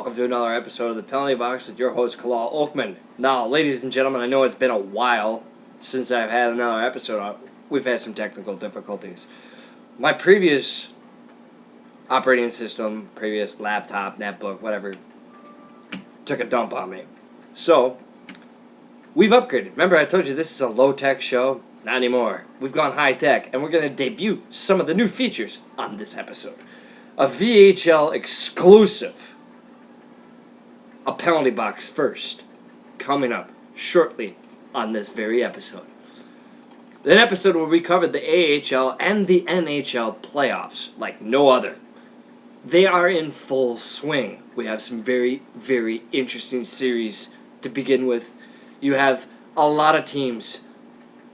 welcome to another episode of the Penalty Box with your host, Kalal Oakman. Now, ladies and gentlemen, I know it's been a while since I've had another episode out. We've had some technical difficulties. My previous operating system, previous laptop, netbook, whatever, took a dump on me. So, we've upgraded. Remember I told you this is a low-tech show? Not anymore. We've gone high-tech, and we're going to debut some of the new features on this episode. A VHL exclusive. A penalty box first. Coming up shortly on this very episode. An episode where we covered the AHL and the NHL playoffs like no other. They are in full swing. We have some very, very interesting series to begin with. You have a lot of teams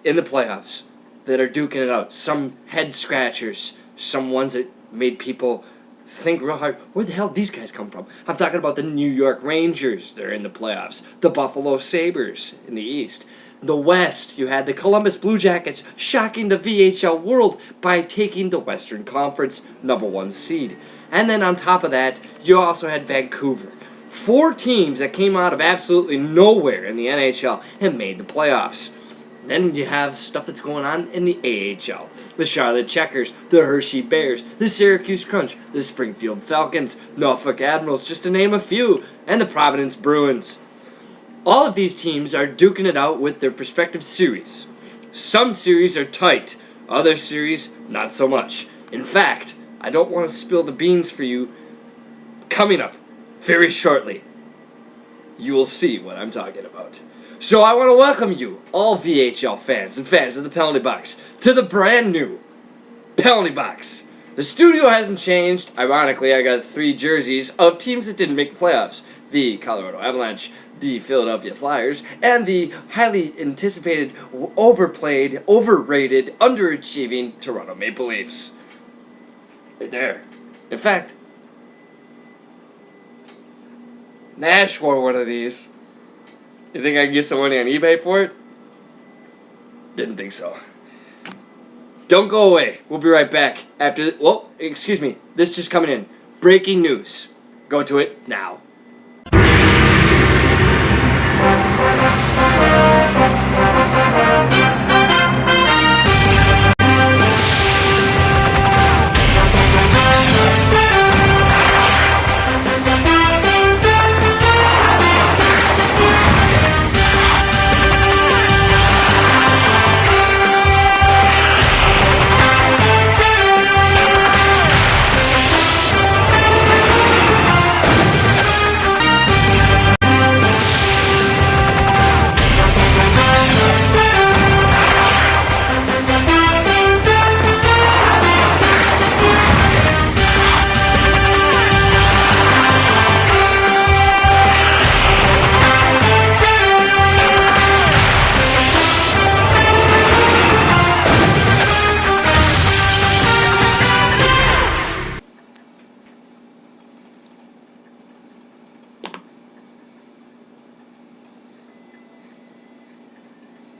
in the playoffs that are duking it out. Some head scratchers, some ones that made people think real hard, where the hell did these guys come from? I'm talking about the New York Rangers. They're in the playoffs. The Buffalo Sabres in the East. The West, you had the Columbus Blue Jackets shocking the VHL world by taking the Western Conference #1 seed. And then on top of that, you also had Vancouver. 4 teams that came out of absolutely nowhere in the NHL and made the playoffs. Then you have stuff that's going on in the AHL. The Charlotte Checkers, the Hershey Bears, the Syracuse Crunch, the Springfield Falcons, Norfolk Admirals, just to name a few, and the Providence Bruins. All of these teams are duking it out with their respective series. Some series are tight, other series not so much. In fact, I don't want to spill the beans for you. Coming up very shortly, you will see what I'm talking about. So I want to welcome you, all VHL fans and fans of the Penalty Box, to the brand new Penalty Box. The studio hasn't changed. Ironically, I got 3 jerseys of teams that didn't make the playoffs. The Colorado Avalanche, the Philadelphia Flyers, and the highly anticipated, overplayed, overrated, underachieving Toronto Maple Leafs. Right there. In fact, Nash wore one of these. You think I can get some money on eBay for it? Didn't think so. Don't go away. We'll be right back after... Well, excuse me. This just coming in. Breaking news. Go to it now.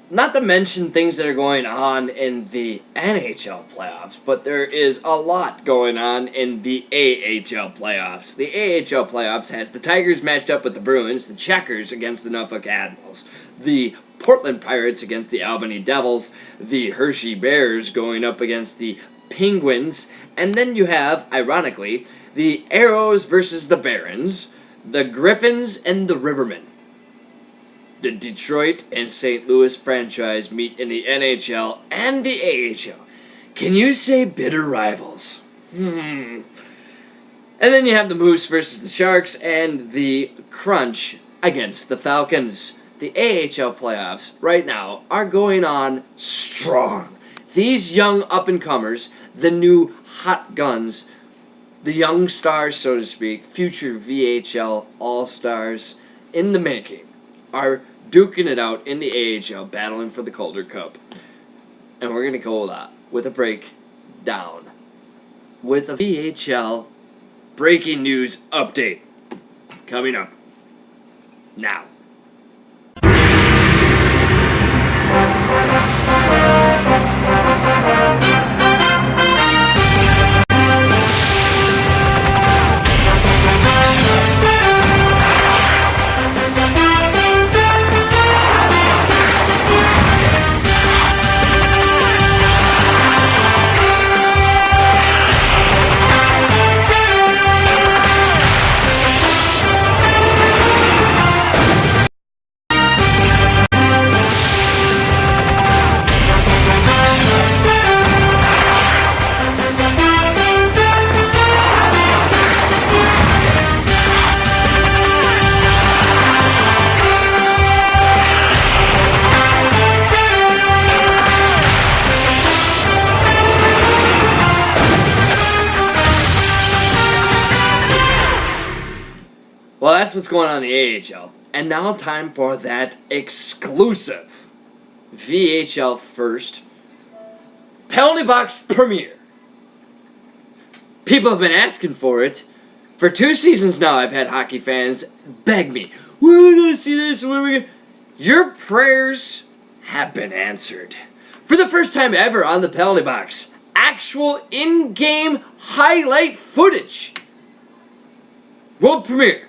Not to mention things that are going on in the NHL playoffs, but there is a lot going on in the AHL playoffs. The AHL playoffs has the Tigers matched up with the Bruins, the Checkers against the Norfolk Admirals, the Portland Pirates against the Albany Devils, the Hershey Bears going up against the Penguins, and then you have, ironically, the Arrows versus the Barons, the Griffins and the Rivermen. The Detroit and St. Louis franchise meet in the NHL and the AHL. Can you say bitter rivals? And then you have the Moose versus the Sharks and the Crunch against the Falcons. The AHL playoffs right now are going on strong. These young up-and-comers, the new hot guns, the young stars, so to speak, future VHL all-stars in the making, are duking it out in the AHL, battling for the Calder Cup. And we're going to go with a breakdown, with a VHL breaking news update coming up now. that's what's going on in the AHL. And now time for that exclusive VHL first Penalty Box premiere. People have been asking for it. For 2 seasons now, I've had hockey fans beg me, when are we going to see this? When are we gonna... Your prayers have been answered. For the first time ever on the Penalty Box, actual in-game highlight footage. World premiere.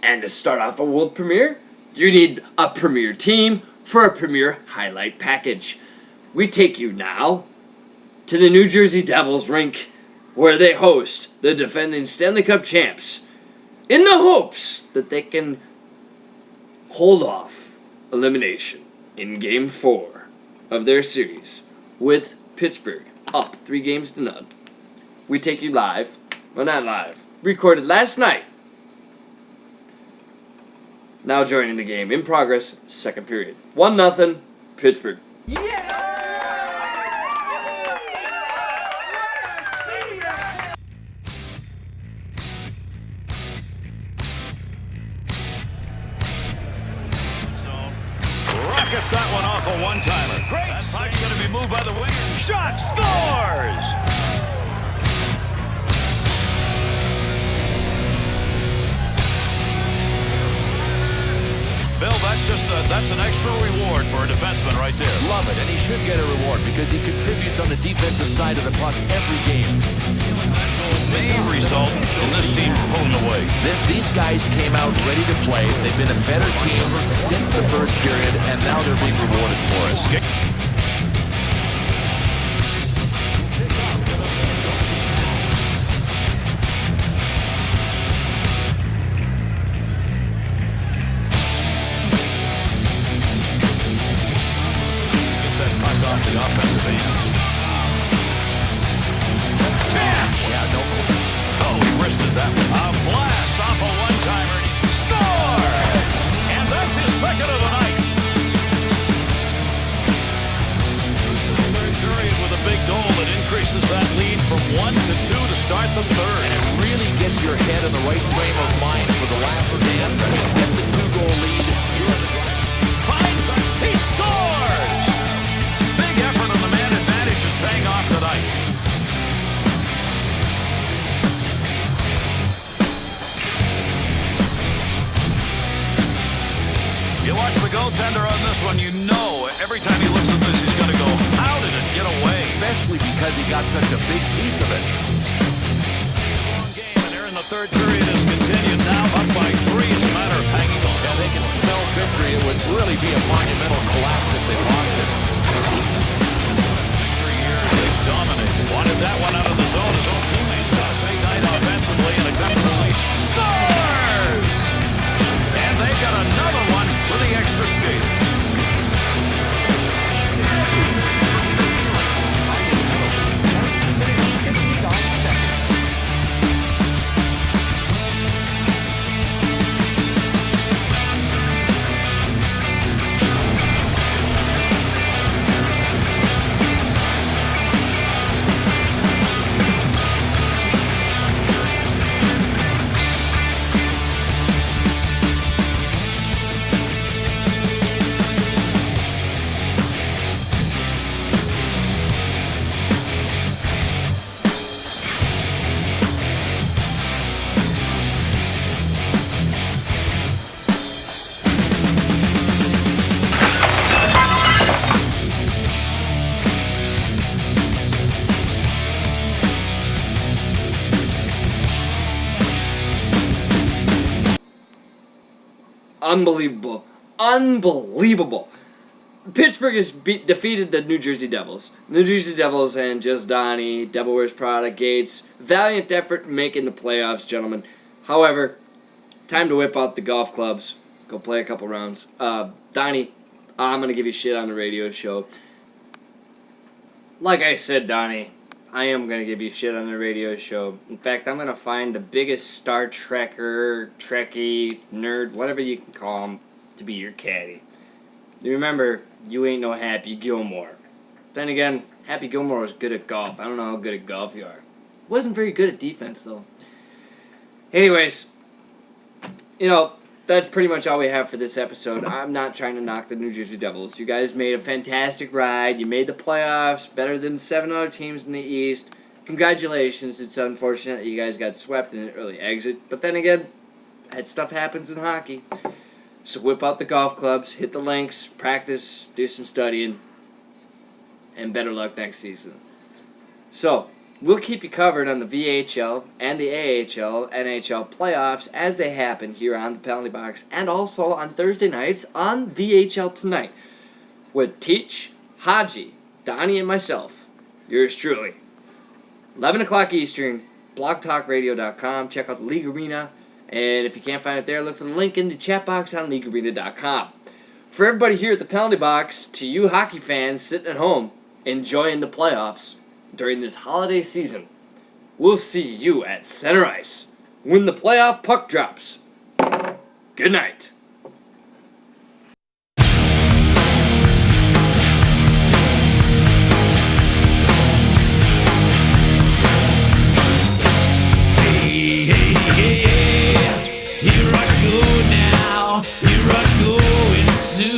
And to start off a world premiere, you need a premiere team for a premiere highlight package. We take you now to the New Jersey Devils rink, where they host the defending Stanley Cup champs, in the hopes that they can hold off elimination in Game 4 of their series with Pittsburgh up 3-0. We take you live, well, not live, recorded last night. Now joining the game in progress, second period. 1-0, Pittsburgh. Yeah! Gets that one off a one-timer. Great. That puck's going to be moved by the wing. Shot scores! Bill, that's an extra reward for a defenseman right there. Love it, and he should get a reward because he contributes on the defensive side of the puck every game. The result in this team pulling away. These guys came out ready to play. They've been a better team since the first period, and now they're being rewarded for us. Get that puck off the offensive end. Oh, he wristed that one. A blast off a one-timer. Score! And that's his second of the night. The third period with a big goal that increases that lead from 1 to 2 to start the third. And it really gets your head in the right frame of mind for the last dance. I mean, get the 2-goal lead. He scores! Big effort on the man advantage is paying off tonight. You watch the goaltender on this one, you know every time he looks at this, he's going to go, how did it get away? Especially because he got such a big piece of it. Long game, and here in the third period has continued. Now up by 3. It's a matter of hanging on. Yeah, they can smell victory. It would really be a monumental collapse if they lost it. 3 years, they've dominated. Wanted that one out of the zone. His own teammates got a big night offensively and a comfortable lead. Scores! And they've got another one with the extra skate. Unbelievable. Unbelievable. Pittsburgh has defeated the New Jersey Devils. The New Jersey Devils and Just Donnie, Devil Wears Prada, Gates. Valiant effort making the playoffs, gentlemen. However, time to whip out the golf clubs. Go play a couple rounds. Donnie, I'm going to give you shit on the radio show. Like I said, Donnie, I am going to give you shit on the radio show. In fact, I'm going to find the biggest Star Trekker, Trekkie, nerd, whatever you can call him, to be your caddy. Remember, you ain't no Happy Gilmore. Then again, Happy Gilmore was good at golf. I don't know how good at golf you are. Wasn't very good at defense, though. Anyways, that's pretty much all we have for this episode. I'm not trying to knock the New Jersey Devils. You guys made a fantastic ride. You made the playoffs, better than 7 other teams in the East. Congratulations. It's unfortunate that you guys got swept in an early exit. But then again, that stuff happens in hockey. So whip out the golf clubs, hit the links, practice, do some studying, and better luck next season. So, we'll keep you covered on the VHL and the AHL, NHL playoffs as they happen here on the Penalty Box, and also on Thursday nights on VHL Tonight with Teach, Haji, Donnie, and myself, yours truly. 11 o'clock Eastern, blogtalkradio.com. Check out the League Arena, and if you can't find it there, look for the link in the chat box on leaguearena.com. For everybody here at the Penalty Box, to you hockey fans sitting at home enjoying the playoffs during this holiday season, we'll see you at center ice when the playoff puck drops. Good night. Here I go now, here I go into